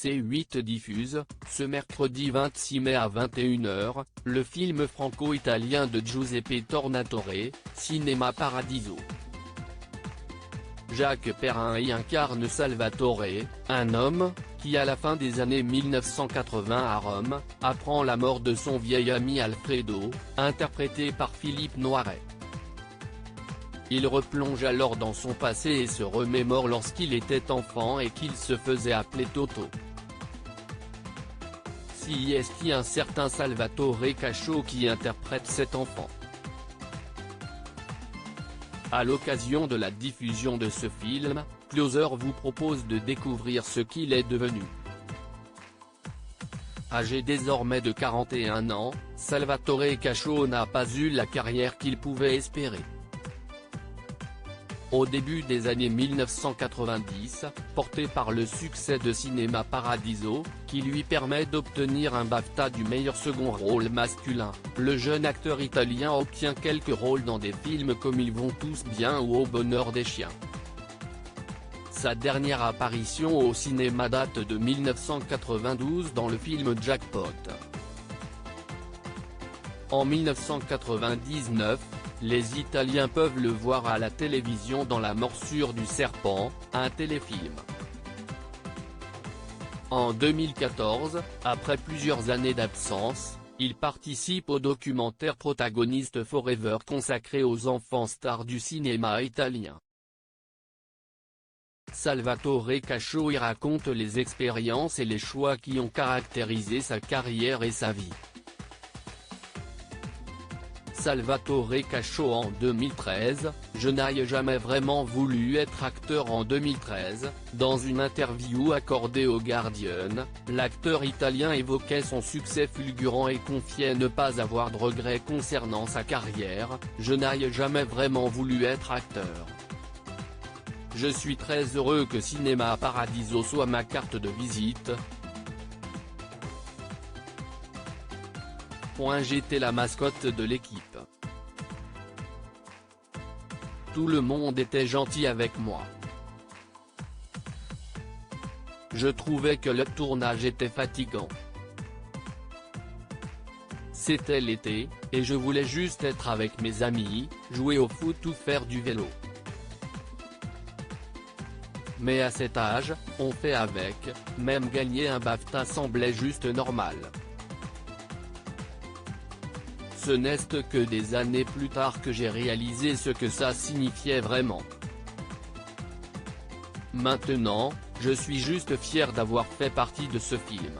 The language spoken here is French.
C8 diffuse, ce mercredi 26 mai à 21h, le film franco-italien de Giuseppe Tornatore, Cinema Paradiso. Jacques Perrin y incarne Salvatore, un homme, qui à la fin des années 1980 à Rome, apprend la mort de son vieil ami Alfredo, interprété par Philippe Noiret. Il replonge alors dans son passé et se remémore lorsqu'il était enfant et qu'il se faisait appeler Toto. Si est-il un certain Salvatore Cascio qui interprète cet enfant. À l'occasion de la diffusion de ce film, Closer vous propose de découvrir ce qu'il est devenu. Âgé désormais de 41 ans, Salvatore Cascio n'a pas eu la carrière qu'il pouvait espérer. Au début des années 1990, porté par le succès de Cinema Paradiso, qui lui permet d'obtenir un BAFTA du meilleur second rôle masculin, le jeune acteur italien obtient quelques rôles dans des films comme Ils vont tous bien ou Au bonheur des chiens. Sa dernière apparition au cinéma date de 1992 dans le film Jackpot. En 1999, les Italiens peuvent le voir à la télévision dans La morsure du serpent, un téléfilm. En 2014, après plusieurs années d'absence, il participe au documentaire Protagoniste Forever consacré aux enfants stars du cinéma italien. Salvatore Cascio y raconte les expériences et les choix qui ont caractérisé sa carrière et sa vie. Salvatore Cascio en 2013, je n'ai jamais vraiment voulu être acteur en 2013, dans une interview accordée au Guardian, l'acteur italien évoquait son succès fulgurant et confiait ne pas avoir de regrets concernant sa carrière, je n'ai jamais vraiment voulu être acteur. Je suis très heureux que Cinema Paradiso soit ma carte de visite. J'étais la mascotte de l'équipe. Tout le monde était gentil avec moi. Je trouvais que le tournage était fatigant. C'était l'été, et je voulais juste être avec mes amis, jouer au foot ou faire du vélo. Mais à cet âge, on fait avec, même gagner un BAFTA semblait juste normal. Ce n'est que des années plus tard que j'ai réalisé ce que ça signifiait vraiment. Maintenant, je suis juste fier d'avoir fait partie de ce film.